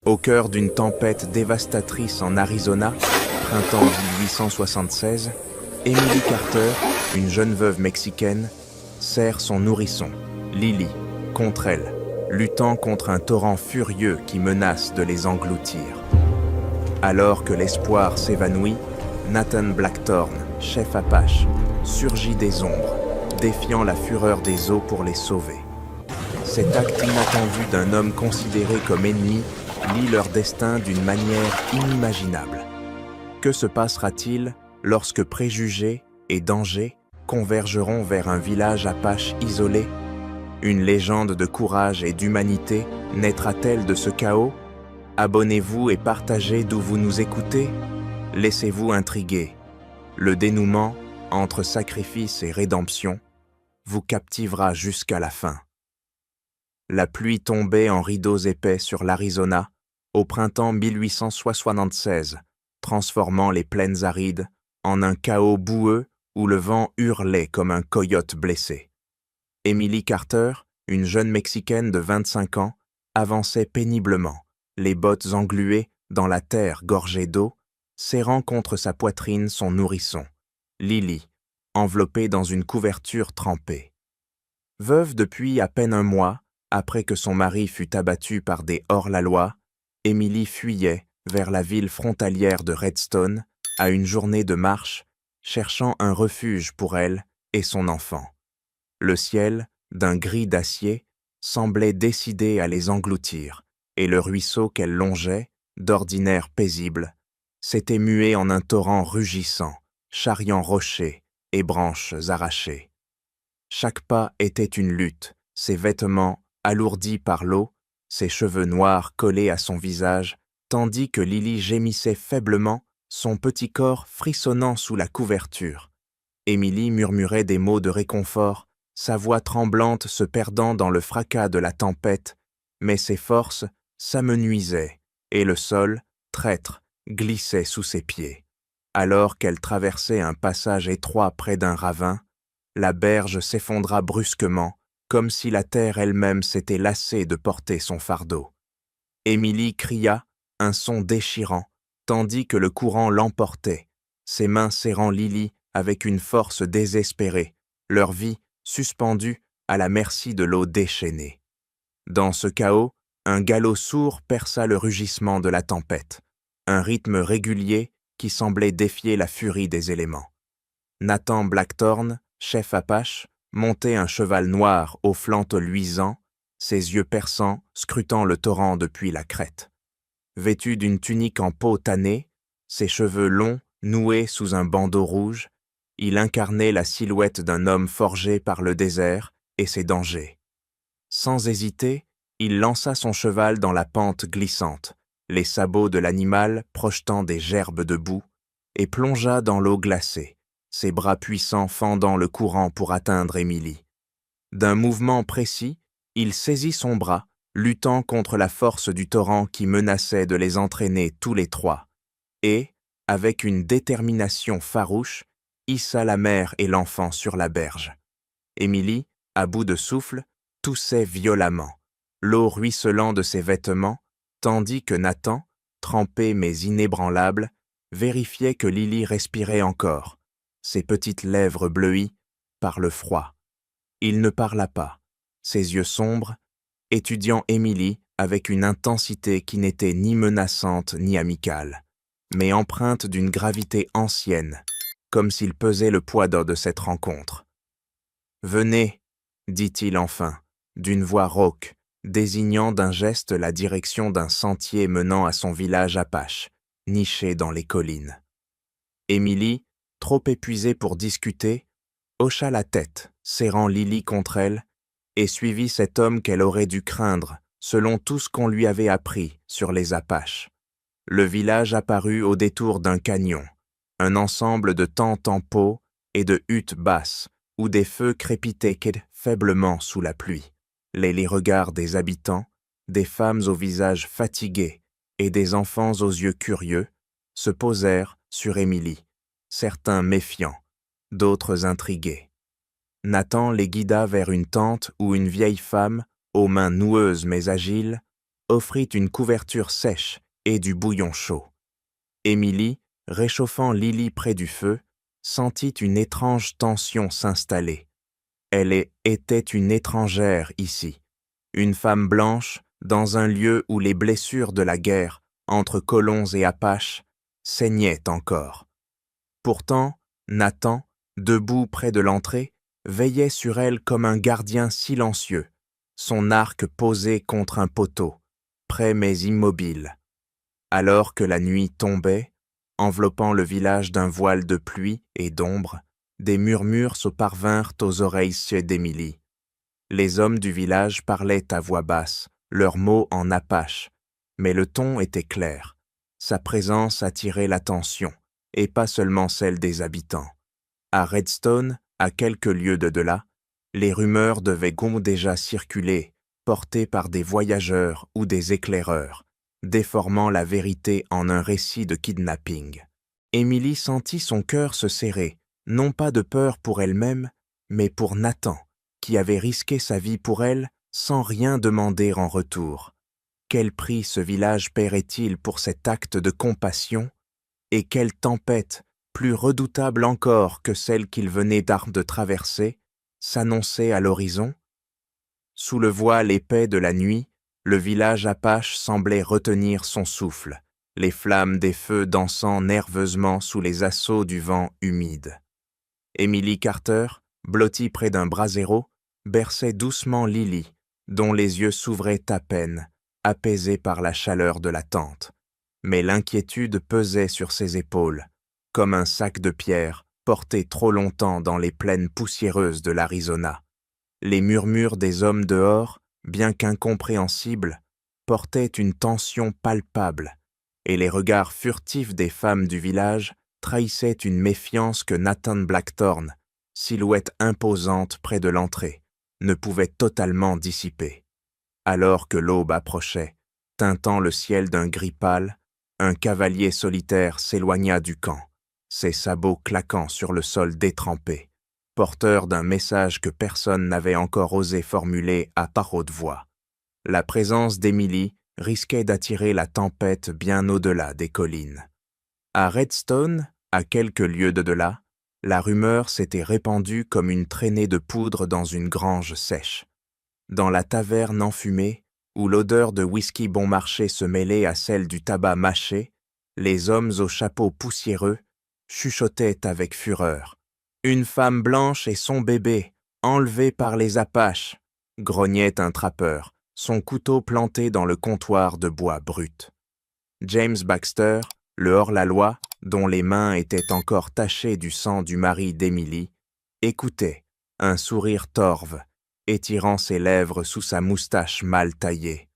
Au cœur d'une tempête dévastatrice en Arizona, printemps 1876, Emily Carter, une jeune veuve mexicaine, serre son nourrisson, Lily, contre elle, luttant contre un torrent furieux qui menace de les engloutir. Alors que l'espoir s'évanouit, Nathan Blackthorne, chef Apache, surgit des ombres, défiant la fureur des eaux pour les sauver. Cet acte inattendu d'un homme considéré comme ennemi lie leur destin d'une manière inimaginable. Que se passera-t-il lorsque préjugés et dangers convergeront vers un village apache isolé? Une légende de courage et d'humanité naîtra-t-elle de ce chaos? Abonnez-vous et partagez d'où vous nous écoutez. Laissez-vous intriguer. Le dénouement, entre sacrifice et rédemption, vous captivera jusqu'à la fin. La pluie tombait en rideaux épais sur l'Arizona au printemps 1876, transformant les plaines arides en un chaos boueux où le vent hurlait comme un coyote blessé. Emily Carter, une jeune Mexicaine de 25 ans, avançait péniblement, les bottes engluées dans la terre gorgée d'eau, serrant contre sa poitrine son nourrisson, Lily, enveloppée dans une couverture trempée. Veuve depuis à peine un mois, après que son mari fut abattu par des hors-la-loi, Emily fuyait vers la ville frontalière de Redstone à une journée de marche, cherchant un refuge pour elle et son enfant. Le ciel, d'un gris d'acier, semblait décidé à les engloutir, et le ruisseau qu'elle longeait, d'ordinaire paisible, s'était mué en un torrent rugissant, charriant rochers et branches arrachées. Chaque pas était une lutte, ses vêtements alourdis par l'eau, ses cheveux noirs collés à son visage, tandis que Lily gémissait faiblement, son petit corps frissonnant sous la couverture. Emily murmurait des mots de réconfort, sa voix tremblante se perdant dans le fracas de la tempête, mais ses forces s'amenuisaient, et le sol, traître, glissait sous ses pieds. Alors qu'elle traversait un passage étroit près d'un ravin, la berge s'effondra brusquement, comme si la terre elle-même s'était lassée de porter son fardeau. Emily cria, un son déchirant, tandis que le courant l'emportait, ses mains serrant Lily avec une force désespérée, leur vie suspendue à la merci de l'eau déchaînée. Dans ce chaos, un galop sourd perça le rugissement de la tempête, un rythme régulier qui semblait défier la furie des éléments. Nathan Blackthorne, chef Apache, montait un cheval noir aux flancs luisants, ses yeux perçants scrutant le torrent depuis la crête. Vêtu d'une tunique en peau tannée, ses cheveux longs noués sous un bandeau rouge, il incarnait la silhouette d'un homme forgé par le désert et ses dangers. Sans hésiter, il lança son cheval dans la pente glissante, les sabots de l'animal projetant des gerbes de boue, et plongea dans l'eau glacée, ses bras puissants fendant le courant pour atteindre Emily. D'un mouvement précis, il saisit son bras, luttant contre la force du torrent qui menaçait de les entraîner tous les trois, et, avec une détermination farouche, hissa la mère et l'enfant sur la berge. Emily, à bout de souffle, toussait violemment, l'eau ruisselant de ses vêtements, tandis que Nathan, trempé mais inébranlable, vérifiait que Lily respirait encore, ses petites lèvres bleuies par le froid. Il ne parla pas, ses yeux sombres, étudiant Emily avec une intensité qui n'était ni menaçante ni amicale, mais empreinte d'une gravité ancienne, comme s'il pesait le poids de cette rencontre. « Venez, dit-il enfin, d'une voix rauque, désignant d'un geste la direction d'un sentier menant à son village apache, niché dans les collines. Emily, trop épuisée pour discuter, hocha la tête, serrant Lily contre elle, et suivit cet homme qu'elle aurait dû craindre, selon tout ce qu'on lui avait appris sur les Apaches. Le village apparut au détour d'un canyon, un ensemble de tentes en peau et de huttes basses, où des feux crépitaient faiblement sous la pluie. Les regards des habitants, des femmes au visage fatigué et des enfants aux yeux curieux, se posèrent sur Emily, certains méfiants, d'autres intrigués. Nathan les guida vers une tente où une vieille femme, aux mains noueuses mais agiles, offrit une couverture sèche et du bouillon chaud. Émilie, réchauffant Lily près du feu, sentit une étrange tension s'installer. Elle était une étrangère ici, une femme blanche dans un lieu où les blessures de la guerre entre colons et Apaches saignaient encore. Pourtant, Nathan, debout près de l'entrée, veillait sur elle comme un gardien silencieux, son arc posé contre un poteau, prêt mais immobile. Alors que la nuit tombait, enveloppant le village d'un voile de pluie et d'ombre, des murmures se parvinrent aux oreilles d'Émilie. Les hommes du village parlaient à voix basse, leurs mots en apache, mais le ton était clair. Sa présence attirait l'attention, et pas seulement celle des habitants. À Redstone, à quelques lieues de là, les rumeurs devaient déjà circuler, portées par des voyageurs ou des éclaireurs, déformant la vérité en un récit de kidnapping. Émilie sentit son cœur se serrer, non pas de peur pour elle-même, mais pour Nathan, qui avait risqué sa vie pour elle sans rien demander en retour. Quel prix ce village paierait-il pour cet acte de compassion? Et quelle tempête, plus redoutable encore que celle qu'il venait de traverser, s'annonçait à l'horizon? Sous le voile épais de la nuit, le village apache semblait retenir son souffle, les flammes des feux dansant nerveusement sous les assauts du vent humide. Emily Carter, blottie près d'un brasero, berçait doucement Lily, dont les yeux s'ouvraient à peine, apaisés par la chaleur de la tente. Mais l'inquiétude pesait sur ses épaules, comme un sac de pierre porté trop longtemps dans les plaines poussiéreuses de l'Arizona. Les murmures des hommes dehors, bien qu'incompréhensibles, portaient une tension palpable, et les regards furtifs des femmes du village trahissaient une méfiance que Nathan Blackthorne, silhouette imposante près de l'entrée, ne pouvait totalement dissiper. Alors que l'aube approchait, teintant le ciel d'un gris pâle, un cavalier solitaire s'éloigna du camp, ses sabots claquant sur le sol détrempé, porteur d'un message que personne n'avait encore osé formuler à part haute voix. La présence d'Émilie risquait d'attirer la tempête bien au-delà des collines. À Redstone, à quelques lieues de là, la rumeur s'était répandue comme une traînée de poudre dans une grange sèche. Dans la taverne enfumée, où l'odeur de whisky bon marché se mêlait à celle du tabac mâché, les hommes aux chapeaux poussiéreux chuchotaient avec fureur. « Une femme blanche et son bébé, enlevés par les Apaches !» grognait un trappeur, son couteau planté dans le comptoir de bois brut. James Baxter, le hors-la-loi, dont les mains étaient encore tachées du sang du mari d'Émilie, écoutait, un sourire torve, étirant ses lèvres sous sa moustache mal taillée.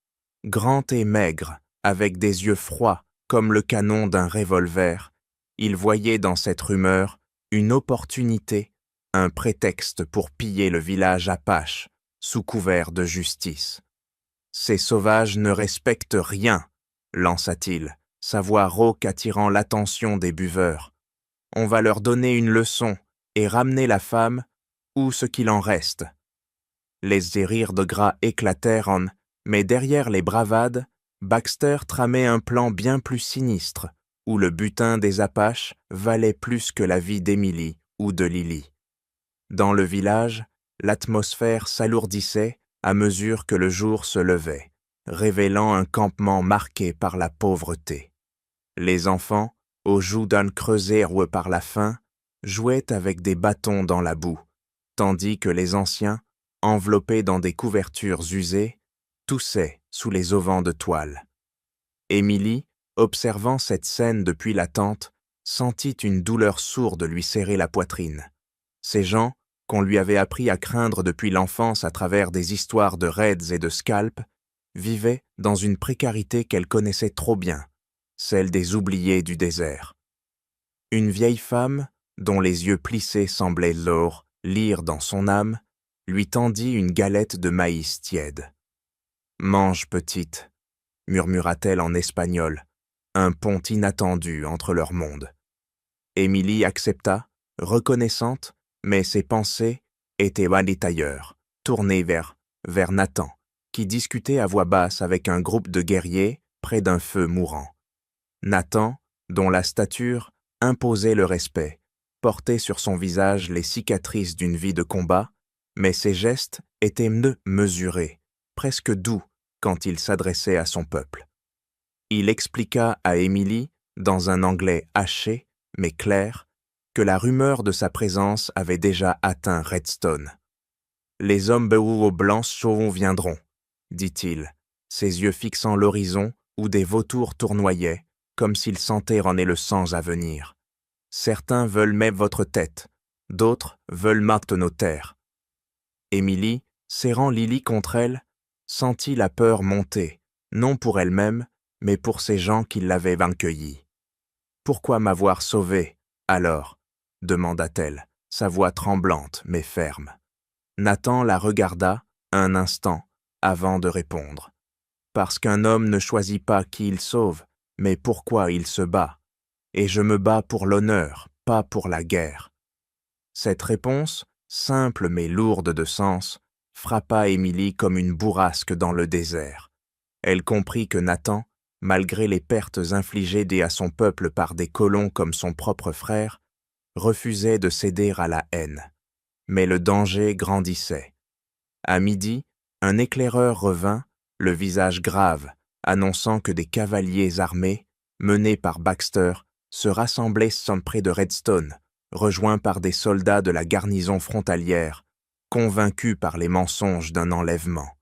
Grand et maigre, avec des yeux froids comme le canon d'un revolver, il voyait dans cette rumeur une opportunité, un prétexte pour piller le village apache, sous couvert de justice. « Ces sauvages ne respectent rien !» lança-t-il, sa voix rauque attirant l'attention des buveurs. « On va leur donner une leçon et ramener la femme, ou ce qu'il en reste. » Les rires de gras éclatèrent mais derrière les bravades, Baxter tramait un plan bien plus sinistre, où le butin des Apaches valait plus que la vie d'Émilie ou de Lily. Dans le village, l'atmosphère s'alourdissait à mesure que le jour se levait, révélant un campement marqué par la pauvreté. Les enfants, aux joues d'un creusé par la faim, jouaient avec des bâtons dans la boue, tandis que les anciens, enveloppés dans des couvertures usées, toussaient sous les auvents de toile. Émilie, observant cette scène depuis la tente, sentit une douleur sourde lui serrer la poitrine. Ces gens, qu'on lui avait appris à craindre depuis l'enfance à travers des histoires de raids et de scalps, vivaient dans une précarité qu'elle connaissait trop bien, celle des oubliés du désert. Une vieille femme, dont les yeux plissés semblaient l'or, lire dans son âme, lui tendit une galette de maïs tiède. « Mange, petite », murmura-t-elle en espagnol, un pont inattendu entre leurs mondes. Émilie accepta, reconnaissante, mais ses pensées étaient ailleurs, tournées vers Nathan, qui discutait à voix basse avec un groupe de guerriers près d'un feu mourant. Nathan, dont la stature imposait le respect, portait sur son visage les cicatrices d'une vie de combat, mais ses gestes étaient mesurés, presque doux quand il s'adressait à son peuple. Il expliqua à Emily, dans un anglais haché mais clair, que la rumeur de sa présence avait déjà atteint Redstone. « Les hommes aux blancs chauds viendront, » dit-il, ses yeux fixant l'horizon où des vautours tournoyaient, comme s'ils sentaient en le sang à venir. Certains veulent mettre votre tête, d'autres veulent marquer nos terres. Emily, serrant Lily contre elle, sentit la peur monter, non pour elle-même, mais pour ces gens qui l'avaient accueillie. « Pourquoi m'avoir sauvée, alors ?» demanda-t-elle, sa voix tremblante mais ferme. Nathan la regarda un instant avant de répondre. « Parce qu'un homme ne choisit pas qui il sauve, mais pourquoi il se bat. Et je me bats pour l'honneur, pas pour la guerre. » Cette réponse, simple mais lourde de sens, frappa Emily comme une bourrasque dans le désert. Elle comprit que Nathan, malgré les pertes infligées à son peuple par des colons comme son propre frère, refusait de céder à la haine. Mais le danger grandissait. À midi, un éclaireur revint, le visage grave, annonçant que des cavaliers armés, menés par Baxter, se rassemblaient près de Redstone, rejoints par des soldats de la garnison frontalière, convaincus par les mensonges d'un enlèvement.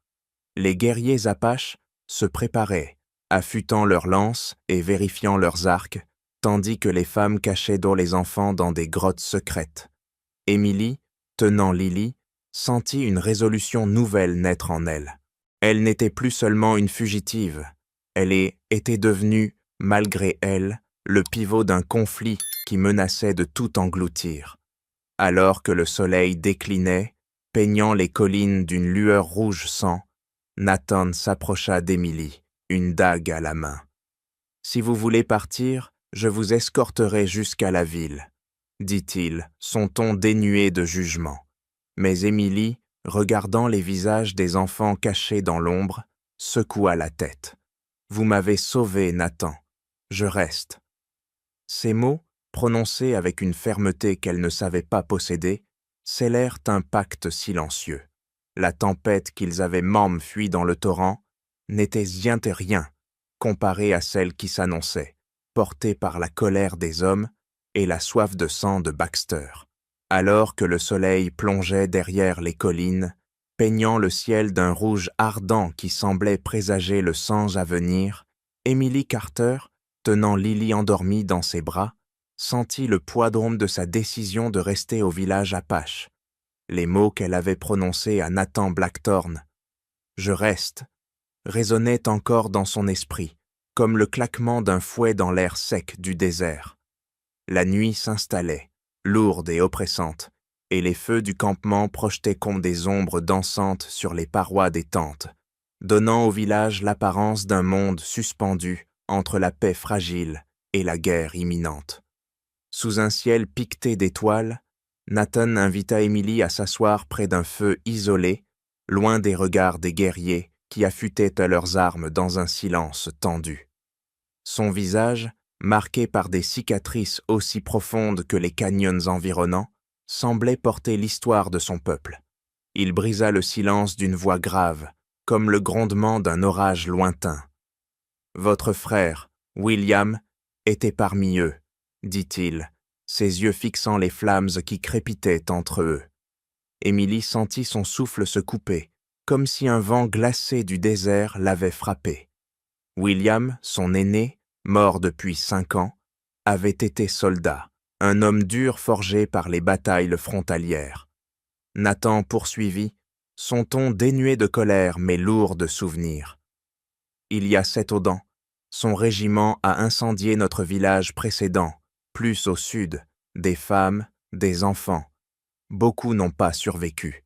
Les guerriers apaches se préparaient, affûtant leurs lances et vérifiant leurs arcs, tandis que les femmes cachaient les enfants dans des grottes secrètes. Emily, tenant Lily, sentit une résolution nouvelle naître en elle. Elle n'était plus seulement une fugitive, elle était devenue, malgré elle, le pivot d'un conflit qui menaçait de tout engloutir. Alors que le soleil déclinait, peignant les collines d'une lueur rouge sang, Nathan s'approcha d'Emily, une dague à la main. « Si vous voulez partir, je vous escorterai jusqu'à la ville, » dit-il, son ton dénué de jugement. Mais Emily, regardant les visages des enfants cachés dans l'ombre, secoua la tête. « Vous m'avez sauvé, Nathan. Je reste. » Ces mots, prononcés avec une fermeté qu'elle ne savait pas posséder, scellèrent un pacte silencieux. La tempête qu'ils avaient fui dans le torrent n'était rien comparée à celle qui s'annonçait, portée par la colère des hommes et la soif de sang de Baxter. Alors que le soleil plongeait derrière les collines, peignant le ciel d'un rouge ardent qui semblait présager le sang à venir, Emily Carter, tenant Lily endormie dans ses bras, sentit le poids de sa décision de rester au village apache. Les mots qu'elle avait prononcés à Nathan Blackthorne, « Je reste », résonnaient encore dans son esprit, comme le claquement d'un fouet dans l'air sec du désert. La nuit s'installait, lourde et oppressante, et les feux du campement projetaient comme des ombres dansantes sur les parois des tentes, donnant au village l'apparence d'un monde suspendu entre la paix fragile et la guerre imminente. Sous un ciel piqueté d'étoiles, Nathan invita Emily à s'asseoir près d'un feu isolé, loin des regards des guerriers qui affûtaient à leurs armes dans un silence tendu. Son visage, marqué par des cicatrices aussi profondes que les canyons environnants, semblait porter l'histoire de son peuple. Il brisa le silence d'une voix grave, comme le grondement d'un orage lointain. « Votre frère, William, était parmi eux, » dit-il, ses yeux fixant les flammes qui crépitaient entre eux. Emily sentit son souffle se couper, comme si un vent glacé du désert l'avait frappé. William, son aîné, mort depuis 5 ans, avait été soldat, un homme dur forgé par les batailles frontalières. Nathan poursuivit, son ton dénué de colère mais lourd de souvenirs. Il y a 7 ans, son régiment a incendié notre village précédent, plus au sud, des femmes, des enfants. Beaucoup n'ont pas survécu.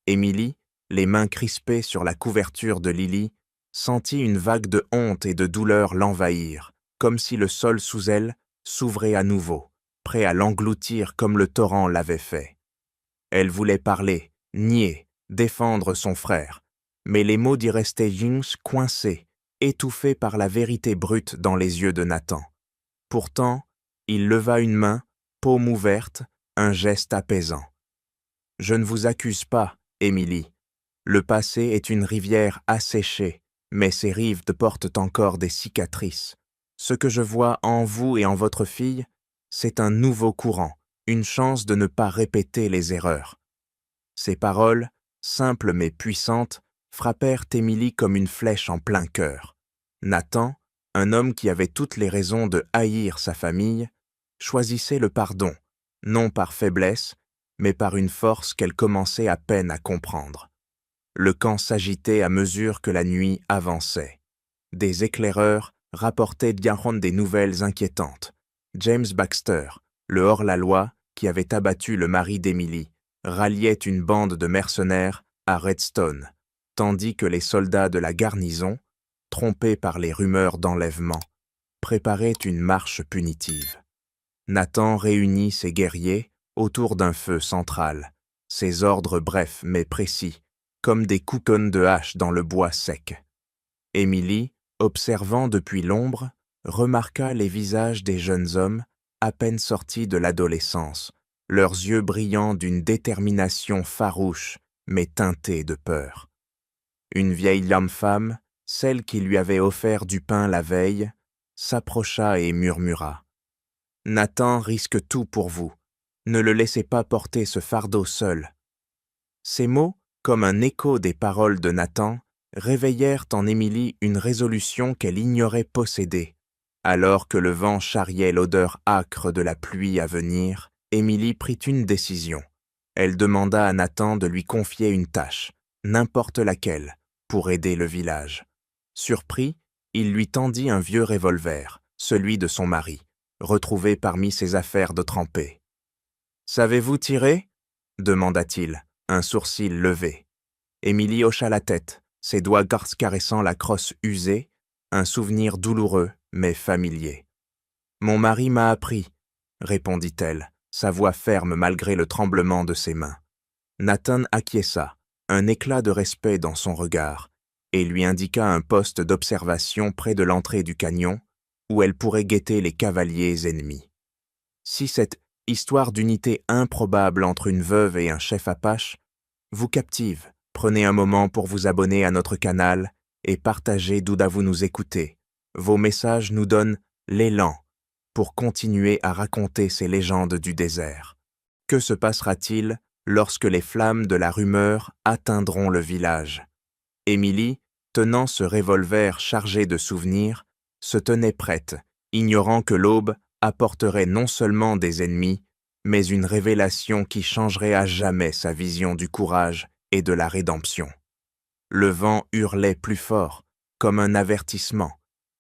Emily, les mains crispées sur la couverture de Lily, sentit une vague de honte et de douleur l'envahir, comme si le sol sous elle s'ouvrait à nouveau, prêt à l'engloutir comme le torrent l'avait fait. Elle voulait parler, nier, défendre son frère, mais les mots d'y restaient coincés, étouffés par la vérité brute dans les yeux de Nathan. Pourtant, il leva une main, paume ouverte, un geste apaisant. « Je ne vous accuse pas, Émilie. Le passé est une rivière asséchée, mais ses rives te portent encore des cicatrices. Ce que je vois en vous et en votre fille, c'est un nouveau courant, une chance de ne pas répéter les erreurs. » Ces paroles, simples mais puissantes, frappèrent Émilie comme une flèche en plein cœur. Nathan, un homme qui avait toutes les raisons de haïr sa famille, choisissait le pardon, non par faiblesse, mais par une force qu'elle commençait à peine à comprendre. Le camp s'agitait à mesure que la nuit avançait. Des éclaireurs rapportaient bientôt des nouvelles inquiétantes. James Baxter, le hors-la-loi, qui avait abattu le mari d'Emily, ralliait une bande de mercenaires à Redstone, tandis que les soldats de la garnison, trompés par les rumeurs d'enlèvement, préparaient une marche punitive. Nathan réunit ses guerriers autour d'un feu central, ses ordres brefs mais précis, comme des coucons de hache dans le bois sec. Émilie, observant depuis l'ombre, remarqua les visages des jeunes hommes à peine sortis de l'adolescence, leurs yeux brillants d'une détermination farouche mais teintée de peur. Une vieille femme, celle qui lui avait offert du pain la veille, s'approcha et murmura « Nathan risque tout pour vous. Ne le laissez pas porter ce fardeau seul. » Ces mots, comme un écho des paroles de Nathan, réveillèrent en Émilie une résolution qu'elle ignorait posséder. Alors que le vent charriait l'odeur âcre de la pluie à venir, Émilie prit une décision. Elle demanda à Nathan de lui confier une tâche, n'importe laquelle, pour aider le village. Surpris, il lui tendit un vieux revolver, celui de son mari, retrouvé parmi ses affaires de trempé. « Savez-vous tirer » demanda-t-il, un sourcil levé. Émilie hocha la tête, ses doigts caressant la crosse usée, un souvenir douloureux mais familier. « Mon mari m'a appris, » répondit-elle, sa voix ferme malgré le tremblement de ses mains. Nathan acquiesça, un éclat de respect dans son regard, et lui indiqua un poste d'observation près de l'entrée du canyon, où elle pourrait guetter les cavaliers ennemis. Si cette histoire d'unité improbable entre une veuve et un chef apache vous captive, prenez un moment pour vous abonner à notre canal et partagez d'où vous nous écoutez. Vos messages nous donnent l'élan pour continuer à raconter ces légendes du désert. Que se passera-t-il lorsque les flammes de la rumeur atteindront le village? Émilie, tenant ce revolver chargé de souvenirs, se tenait prête, ignorant que l'aube apporterait non seulement des ennemis, mais une révélation qui changerait à jamais sa vision du courage et de la rédemption. Le vent hurlait plus fort, comme un avertissement,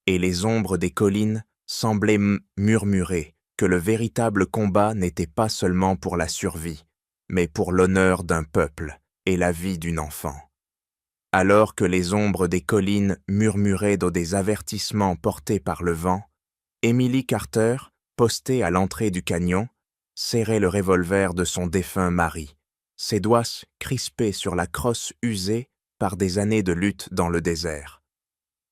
et les ombres des collines semblaient murmurer que le véritable combat n'était pas seulement pour la survie, mais pour l'honneur d'un peuple et la vie d'une enfant. Alors que les ombres des collines murmuraient dans des avertissements portés par le vent, Emily Carter, postée à l'entrée du canyon, serrait le revolver de son défunt mari, ses doigts crispés sur la crosse usée par des années de lutte dans le désert.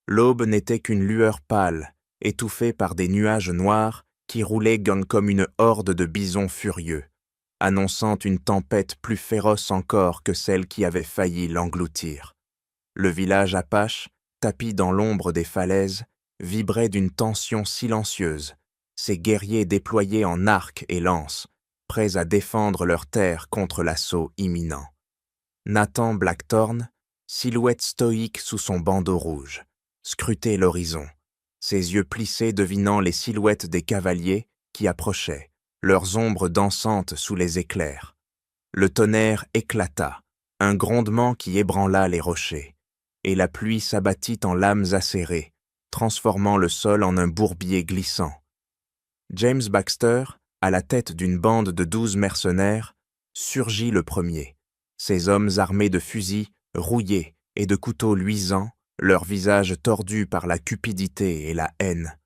L'aube n'était qu'une lueur pâle, étouffée par des nuages noirs qui roulaient comme une horde de bisons furieux, annonçant une tempête plus féroce encore que celle qui avait failli l'engloutir. Le village apache, tapi dans l'ombre des falaises, vibrait d'une tension silencieuse, ses guerriers déployés en arcs et lances, prêts à défendre leur terre contre l'assaut imminent. Nathan Blackthorne, silhouette stoïque sous son bandeau rouge, scrutait l'horizon, ses yeux plissés devinant les silhouettes des cavaliers qui approchaient, leurs ombres dansantes sous les éclairs. Le tonnerre éclata, un grondement qui ébranla les rochers, et la pluie s'abattit en lames acérées, transformant le sol en un bourbier glissant. James Baxter, à la tête d'une bande de 12 mercenaires, surgit le premier, ses hommes armés de fusils rouillés et de couteaux luisants, leurs visages tordus par la cupidité et la haine.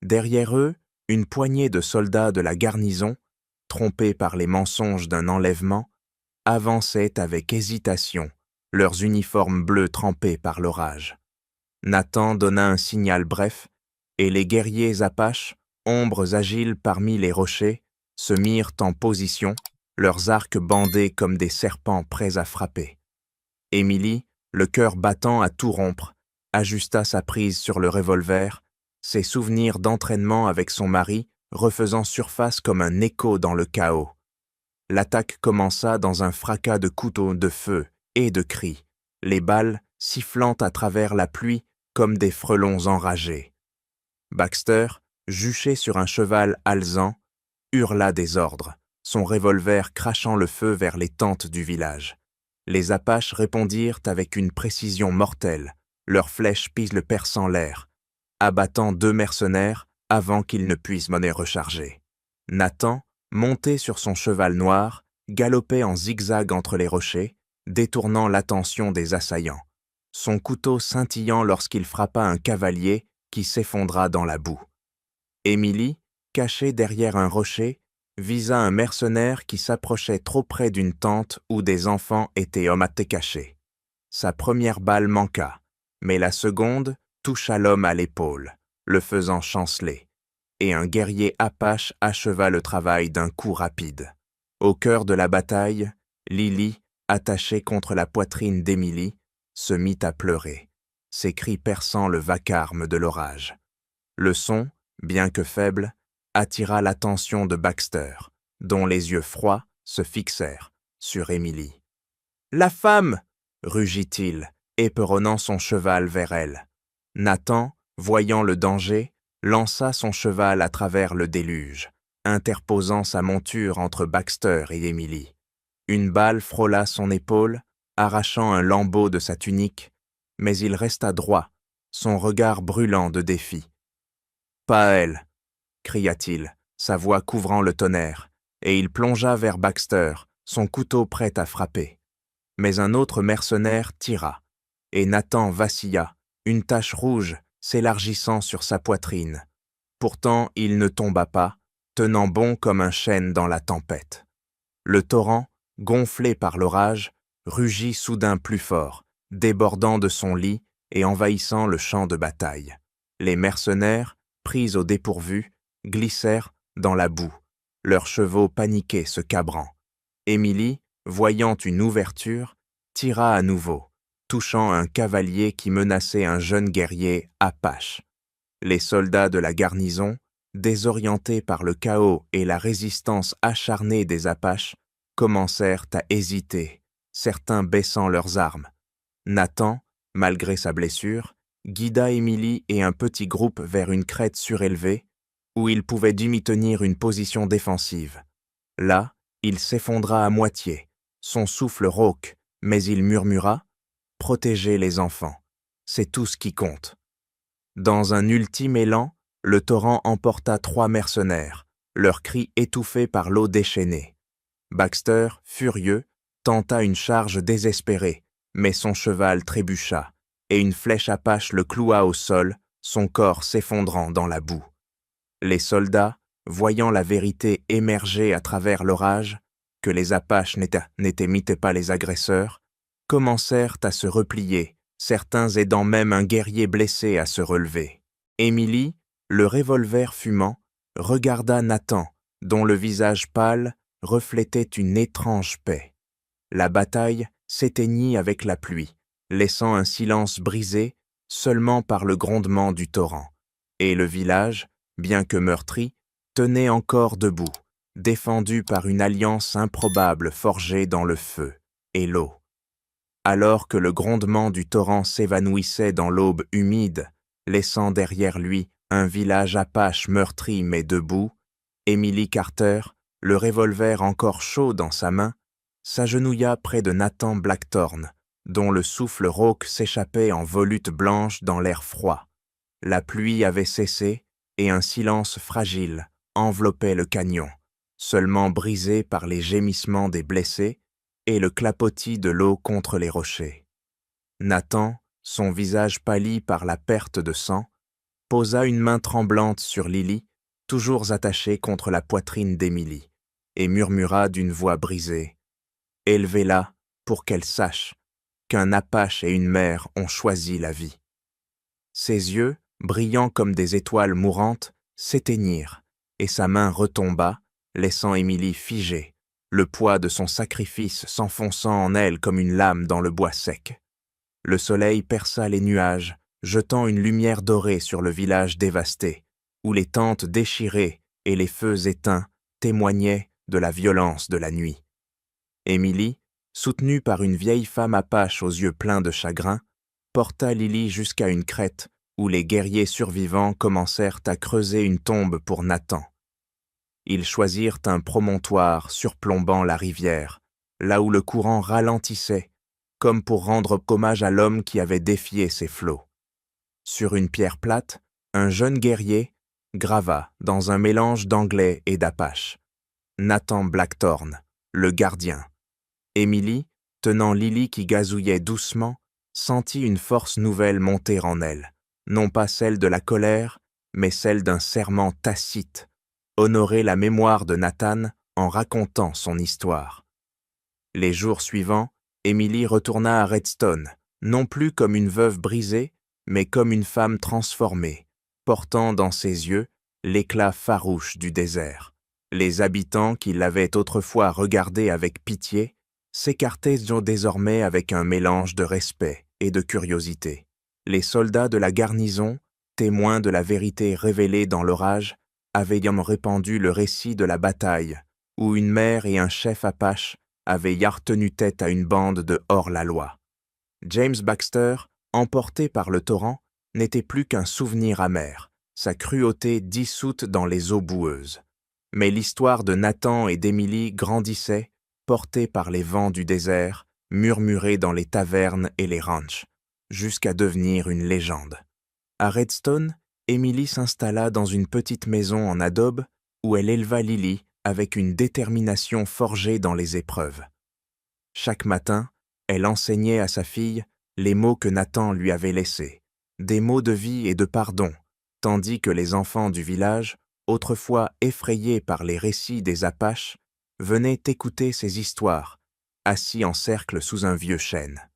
Derrière eux, une poignée de soldats de la garnison, trompés par les mensonges d'un enlèvement, avançait avec hésitation, leurs uniformes bleus trempés par l'orage. Nathan donna un signal bref, et les guerriers apaches, ombres agiles parmi les rochers, se mirent en position, leurs arcs bandés comme des serpents prêts à frapper. Émilie, le cœur battant à tout rompre, ajusta sa prise sur le revolver, ses souvenirs d'entraînement avec son mari refaisant surface comme un écho dans le chaos. L'attaque commença dans un fracas de couteaux de feu et de cris, les balles sifflant à travers la pluie comme des frelons enragés. Baxter, juché sur un cheval alezan, hurla des ordres, son revolver crachant le feu vers les tentes du village. Les Apaches répondirent avec une précision mortelle, leurs flèches le perçant l'air, abattant 2 mercenaires avant qu'ils ne puissent monnaie recharger. Nathan, monté sur son cheval noir, galopait en zigzag entre les rochers, détournant l'attention des assaillants, son couteau scintillant lorsqu'il frappa un cavalier qui s'effondra dans la boue. Émilie, cachée derrière un rocher, visa un mercenaire qui s'approchait trop près d'une tente où des enfants étaient cachés. Sa première balle manqua, mais la seconde toucha l'homme à l'épaule, le faisant chanceler, et un guerrier apache acheva le travail d'un coup rapide. Au cœur de la bataille, Lily, attachée contre la poitrine d'Émilie, se mit à pleurer, ses cris perçant le vacarme de l'orage. Le son, bien que faible, attira l'attention de Baxter, dont les yeux froids se fixèrent sur Émilie. « La femme !» rugit-il, éperonnant son cheval vers elle. Nathan, voyant le danger, lança son cheval à travers le déluge, interposant sa monture entre Baxter et Émilie. Une balle frôla son épaule, arrachant un lambeau de sa tunique, mais il resta droit, son regard brûlant de défi. « Pas elle !» cria-t-il, sa voix couvrant le tonnerre, et il plongea vers Baxter, son couteau prêt à frapper. Mais un autre mercenaire tira, et Nathan vacilla, une tache rouge s'élargissant sur sa poitrine. Pourtant, il ne tomba pas, tenant bon comme un chêne dans la tempête. Le torrent, gonflé par l'orage, rugit soudain plus fort, débordant de son lit et envahissant le champ de bataille. Les mercenaires, pris au dépourvu, glissèrent dans la boue, leurs chevaux paniqués se cabrant. Émilie, voyant une ouverture, tira à nouveau, touchant un cavalier qui menaçait un jeune guerrier apache. Les soldats de la garnison, désorientés par le chaos et la résistance acharnée des Apaches, commencèrent à hésiter, certains baissant leurs armes. Nathan, malgré sa blessure, guida Émilie et un petit groupe vers une crête surélevée, où il pouvait demi-tenir une position défensive. Là, il s'effondra à moitié, son souffle rauque, mais il murmura « Protégez les enfants, c'est tout ce qui compte ». Dans un ultime élan, le torrent emporta 3 mercenaires, leurs cris étouffés par l'eau déchaînée. Baxter, furieux, tenta une charge désespérée, mais son cheval trébucha, et une flèche apache le cloua au sol, son corps s'effondrant dans la boue. Les soldats, voyant la vérité émerger à travers l'orage, que les Apaches n'étaient pas les agresseurs, commencèrent à se replier, certains aidant même un guerrier blessé à se relever. Émilie, le revolver fumant, regarda Nathan, dont le visage pâle reflétait une étrange paix. La bataille s'éteignit avec la pluie, laissant un silence brisé seulement par le grondement du torrent, et le village, bien que meurtri, tenait encore debout, défendu par une alliance improbable forgée dans le feu et l'eau. Alors que le grondement du torrent s'évanouissait dans l'aube humide, laissant derrière lui un village apache meurtri mais debout, Emily Carter, le revolver encore chaud dans sa main, s'agenouilla près de Nathan Blackthorne, dont le souffle rauque s'échappait en volutes blanches dans l'air froid. La pluie avait cessé et un silence fragile enveloppait le canyon, seulement brisé par les gémissements des blessés et le clapotis de l'eau contre les rochers. Nathan, son visage pâli par la perte de sang, posa une main tremblante sur Lily, toujours attachée contre la poitrine d'Émilie, et murmura d'une voix brisée « Élevez-la pour qu'elle sache, qu'un Apache et une mère ont choisi la vie. Ses yeux, brillants comme des étoiles mourantes, s'éteignirent, et sa main retomba, laissant Émilie figée, le poids de son sacrifice s'enfonçant en elle comme une lame dans le bois sec. Le soleil perça les nuages, jetant une lumière dorée sur le village dévasté, où les tentes déchirées et les feux éteints témoignaient de la violence de la nuit. Émilie, soutenue par une vieille femme apache aux yeux pleins de chagrin, porta Lily jusqu'à une crête où les guerriers survivants commencèrent à creuser une tombe pour Nathan. Ils choisirent un promontoire surplombant la rivière, là où le courant ralentissait, comme pour rendre hommage à l'homme qui avait défié ces flots. Sur une pierre plate, un jeune guerrier grava, dans un mélange d'anglais et d'apache, Nathan Blackthorne, le gardien. Émilie, tenant Lily qui gazouillait doucement, sentit une force nouvelle monter en elle, non pas celle de la colère, mais celle d'un serment tacite, honorer la mémoire de Nathan en racontant son histoire. Les jours suivants, Émilie retourna à Redstone, non plus comme une veuve brisée, mais comme une femme transformée, portant dans ses yeux l'éclat farouche du désert. Les habitants qui l'avaient autrefois regardée avec pitié s'écartaient désormais avec un mélange de respect et de curiosité. Les soldats de la garnison, témoins de la vérité révélée dans l'orage, avaient répandu le récit de la bataille, où une mère et un chef apache avaient tenu tête à une bande de hors-la-loi. James Baxter, emporté par le torrent, n'était plus qu'un souvenir amer, sa cruauté dissoute dans les eaux boueuses. Mais l'histoire de Nathan et d'Émilie grandissait, portée par les vents du désert, murmurée dans les tavernes et les ranchs, jusqu'à devenir une légende. À Redstone, Émilie s'installa dans une petite maison en adobe où elle éleva Lily avec une détermination forgée dans les épreuves. Chaque matin, elle enseignait à sa fille les mots que Nathan lui avait laissés, des mots de vie et de pardon, tandis que les enfants du village, autrefois effrayés par les récits des Apaches, venaient écouter ces histoires, assis en cercle sous un vieux chêne.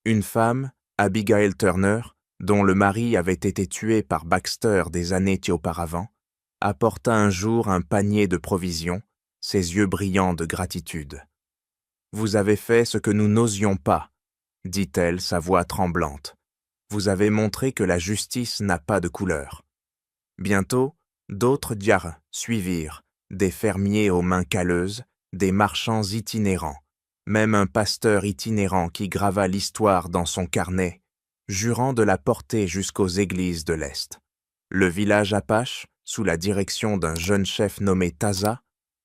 Une femme, Abigail Turner, dont le mari avait été tué par Baxter des années auparavant, apporta un jour un panier de provisions, ses yeux brillants de gratitude. « Vous avez fait ce que nous n'osions pas, » dit-elle, sa voix tremblante. « Vous avez montré que la justice n'a pas de couleur. » Bientôt, d'autres diarres suivirent, des fermiers aux mains calleuses, des marchands itinérants, même un pasteur itinérant qui grava l'histoire dans son carnet, jurant de la porter jusqu'aux églises de l'Est. Le village apache, sous la direction d'un jeune chef nommé Taza,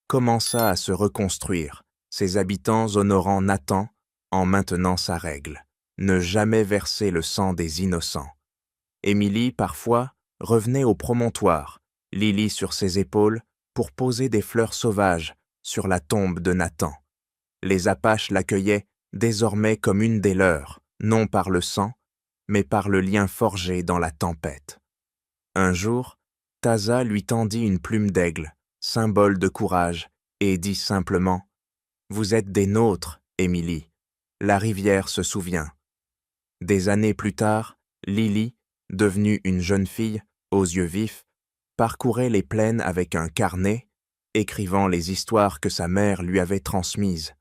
commença à se reconstruire, ses habitants honorant Nathan en maintenant sa règle, ne jamais verser le sang des innocents. Émilie, parfois, revenait au promontoire, Lily sur ses épaules, pour poser des fleurs sauvages sur la tombe de Nathan. Les Apaches l'accueillaient désormais comme une des leurs, non par le sang, mais par le lien forgé dans la tempête. Un jour, Taza lui tendit une plume d'aigle, symbole de courage, et dit simplement « Vous êtes des nôtres, Émilie. La rivière se souvient. » Des années plus tard, Lily, devenue une jeune fille, aux yeux vifs, parcourait les plaines avec un carnet, écrivant les histoires que sa mère lui avait transmises.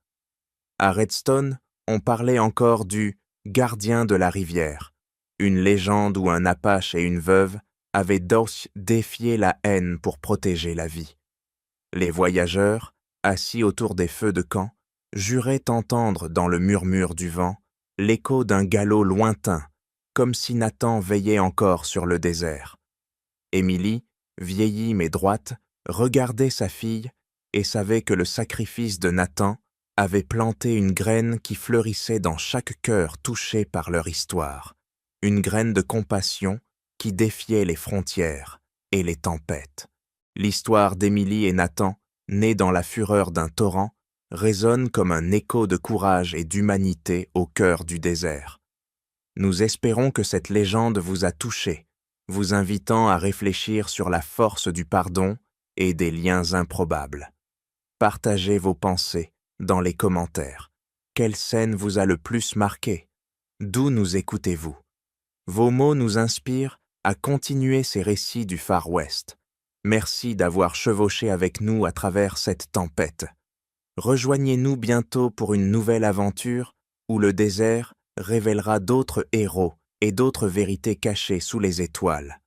À Redstone, on parlait encore du « gardien de la rivière », une légende où un Apache et une veuve avaient défié la haine pour protéger la vie. Les voyageurs, assis autour des feux de camp, juraient entendre dans le murmure du vent l'écho d'un galop lointain, comme si Nathan veillait encore sur le désert. Émilie, vieillie mais droite, regardait sa fille et savait que le sacrifice de Nathan avait planté une graine qui fleurissait dans chaque cœur touché par leur histoire, une graine de compassion qui défiait les frontières et les tempêtes. L'histoire d'Émilie et Nathan, née dans la fureur d'un torrent, résonne comme un écho de courage et d'humanité au cœur du désert. Nous espérons que cette légende vous a touché, vous invitant à réfléchir sur la force du pardon et des liens improbables. Partagez vos pensées dans les commentaires. Quelle scène vous a le plus marqué? D'où nous écoutez-vous? Vos mots nous inspirent à continuer ces récits du Far West. Merci d'avoir chevauché avec nous à travers cette tempête. Rejoignez-nous bientôt pour une nouvelle aventure où le désert révélera d'autres héros et d'autres vérités cachées sous les étoiles.